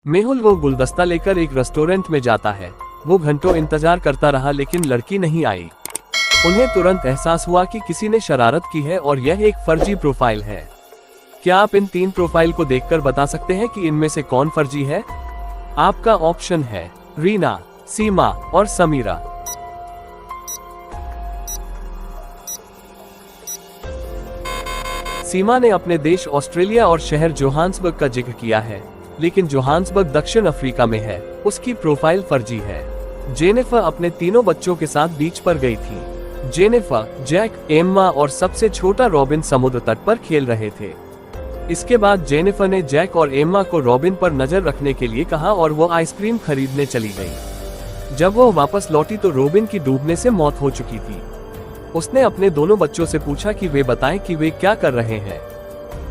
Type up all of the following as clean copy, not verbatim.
मेहुल वो गुलदस्ता लेकर एक रेस्टोरेंट में जाता है। वो घंटों इंतजार करता रहा लेकिन लड़की नहीं आई। उन्हें तुरंत एहसास हुआ कि किसी ने शरारत की है और यह एक फर्जी प्रोफाइल है। क्या आप इन 3 प्रोफाइल को देखकर बता सकते हैं कि इनमें से कौन फर्जी है? आपका ऑप्शन है रीना, सीमा और समीरा। सीमा ने अपने देश ऑस्ट्रेलिया और शहर जोहान्सबर्ग का जिक्र किया है, लेकिन जोहान्सबर्ग दक्षिण अफ्रीका में है। उसकी प्रोफाइल फर्जी है। जेनिफर अपने तीनों बच्चों के साथ बीच पर गई थी। जेनिफर, जैक, एम्मा और सबसे छोटा रॉबिन समुद्र तट पर खेल रहे थे। इसके बाद जेनिफर ने जैक और एम्मा को रॉबिन पर नजर रखने के लिए कहा और वो आइसक्रीम खरीदने चली गई। जब वो वापस लौटी तो रॉबिन की डूबने से मौत हो चुकी थी। उसने अपने दोनों बच्चों से पूछा कि वे बताएं कि वे क्या कर रहे हैं।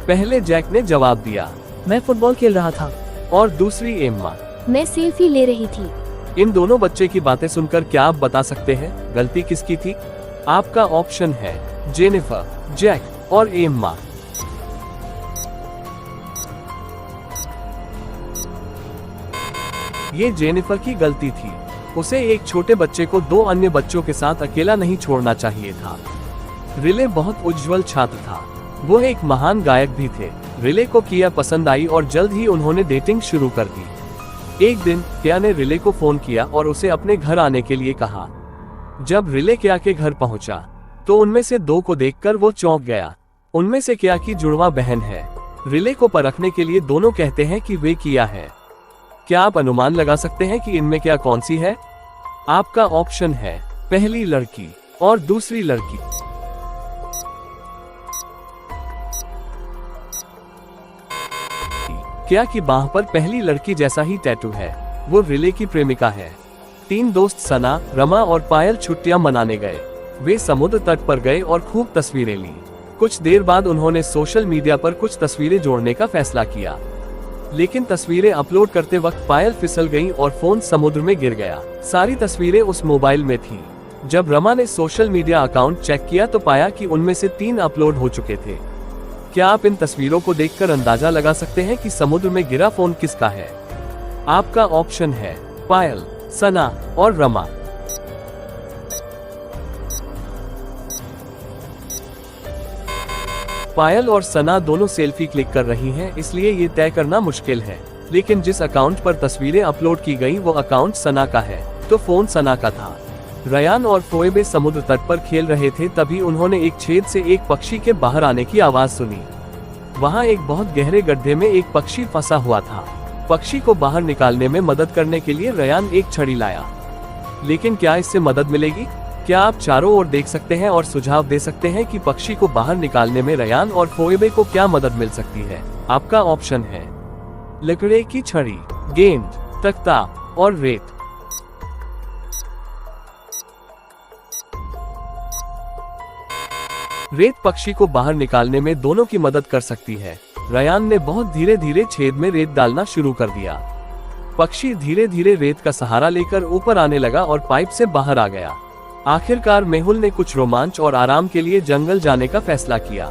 पहले जैक ने जवाब दिया, मैं फुटबॉल खेल रहा था। और दूसरी एम्मा, मैं सेल्फी ले रही थी। इन दोनों बच्चे की बातें सुनकर क्या आप बता सकते हैं गलती किसकी थी? आपका ऑप्शन है जेनिफर, जैक और एम्मा। ये जेनिफर की गलती थी। उसे एक छोटे बच्चे को 2 अन्य बच्चों के साथ अकेला नहीं छोड़ना चाहिए था। रिले बहुत उज्जवल छात्र था। वो एक महान गायक भी थे। रिले को किया पसंद आई और जल्द ही उन्होंने डेटिंग शुरू कर दी। एक दिन किया ने रिले को फोन किया और उसे अपने घर आने के लिए कहा। जब रिले किया के घर पहुंचा तो उनमें से 2 को देखकर वो चौंक गया। उनमें से किया की जुड़वा बहन है। रिले को परखने के लिए दोनों कहते हैं कि वे किया है। क्या आप अनुमान लगा सकते हैं कि इनमें क्या कौन सी है? आपका ऑप्शन है पहली लड़की और दूसरी लड़की। क्या की बाह पर पहली लड़की जैसा ही टैटू है। वो रिले की प्रेमिका है। 3 दोस्त सना, रमा और पायल छुट्टियां मनाने गए। वे समुद्र तट पर गए और खूब तस्वीरें ली। कुछ देर बाद उन्होंने सोशल मीडिया पर कुछ तस्वीरें जोड़ने का फैसला किया, लेकिन तस्वीरें अपलोड करते वक्त पायल फिसल गई और फोन समुद्र में गिर गया। सारी तस्वीरें उस मोबाइल में थीं। जब रमा ने सोशल मीडिया अकाउंट चेक किया तो पाया कि उनमें से 3 अपलोड हो चुके थे। क्या आप इन तस्वीरों को देखकर अंदाजा लगा सकते हैं कि समुद्र में गिरा फोन किसका है? आपका ऑप्शन है पायल, सना और रमा। पायल और सना दोनों सेल्फी क्लिक कर रही हैं, इसलिए ये तय करना मुश्किल है। लेकिन जिस अकाउंट पर तस्वीरें अपलोड की गई वो अकाउंट सना का है, तो फोन सना का था। रयान और फोएबे समुद्र तट पर खेल रहे थे, तभी उन्होंने एक छेद से एक पक्षी के बाहर आने की आवाज सुनी। वहां एक बहुत गहरे गड्ढे में एक पक्षी फंसा हुआ था। पक्षी को बाहर निकालने में मदद करने के लिए रयान एक छड़ी लाया। लेकिन क्या इससे मदद मिलेगी? क्या आप चारों ओर देख सकते हैं और सुझाव दे सकते हैं कि पक्षी को बाहर निकालने में रयान और फोएबे को क्या मदद मिल सकती है? आपका ऑप्शन है लकड़ी की छड़ी, गेंद, तख्ता और रेत। रेत पक्षी को बाहर निकालने में दोनों की मदद कर सकती है। रयान ने बहुत धीरे धीरे छेद में रेत डालना शुरू कर दिया। पक्षी धीरे धीरे रेत का सहारा लेकर ऊपर आने लगा और पाइप से बाहर आ गया। आखिरकार मेहुल ने कुछ रोमांच और आराम के लिए जंगल जाने का फैसला किया।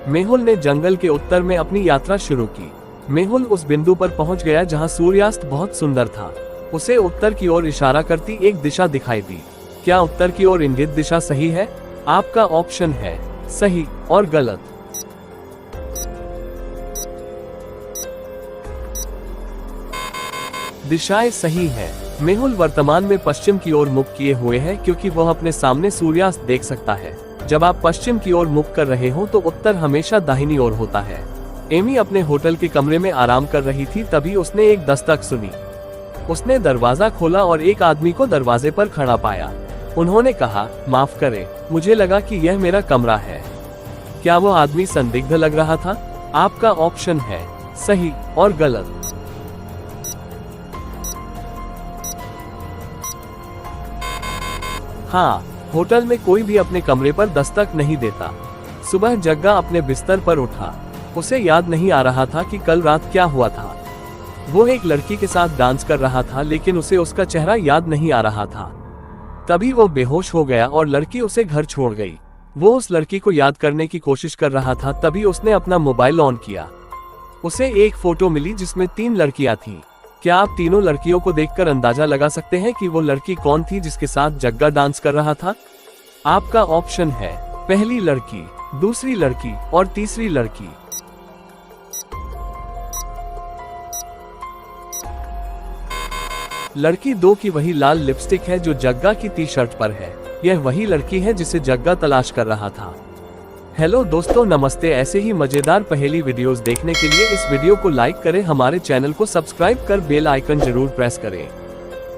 मेहुल ने जंगल के उत्तर में अपनी यात्रा शुरू की। मेहुल उस बिंदु पर पहुंच गया जहां सूर्यास्त बहुत सुंदर था। उसे उत्तर की ओर इशारा करती एक दिशा दिखाई दी। क्या उत्तर की ओर इंगित दिशा सही है? आपका ऑप्शन है सही और गलत। दिशाएं सही है। मेहुल वर्तमान में पश्चिम की ओर मुख किए हुए है क्योंकि वह अपने सामने सूर्यास्त देख सकता है। जब आप पश्चिम की ओर मुख कर रहे हो तो उत्तर हमेशा दाहिनी ओर होता है। एमी अपने होटल के कमरे में आराम कर रही थी, तभी उसने एक दस्तक सुनी। उसने दरवाजा खोला और एक आदमी को दरवाजे पर खड़ा पाया। उन्होंने कहा, माफ करें, मुझे लगा कि यह मेरा कमरा है। क्या वो आदमी संदिग्ध लग रहा था? आपका ऑप्शन है सही और गलत। हाँ, होटल में कोई भी अपने कमरे पर दस्तक नहीं देता। सुबह जग्गा अपने बिस्तर पर उठा। उसे याद नहीं आ रहा था कि कल रात क्या हुआ था। वो एक लड़की के साथ डांस कर रहा था, लेकिन उसे उसका चेहरा याद नहीं आ रहा था। तभी वो बेहोश हो गया और लड़की उसे घर छोड़ गई। वो उस लड़की को याद करने की कोशिश कर रहा था, तभी उसने अपना मोबाइल ऑन किया। उसे एक फोटो मिली जिसमें 3 लड़कियां थीं। क्या आप तीनों लड़कियों को देखकर अंदाजा लगा सकते हैं कि वो लड़की कौन थी जिसके साथ जग्गा डांस कर रहा था? आपका ऑप्शन है पहली लड़की, दूसरी लड़की और तीसरी लड़की। लड़की 2 की वही लाल लिपस्टिक है जो जग्गा की टी शर्ट पर है। यह वही लड़की है जिसे जग्गा तलाश कर रहा था। हेलो दोस्तों, नमस्ते। ऐसे ही मजेदार पहेली वीडियोस देखने के लिए इस वीडियो को लाइक करें, हमारे चैनल को सब्सक्राइब कर बेल आइकन जरूर प्रेस करें।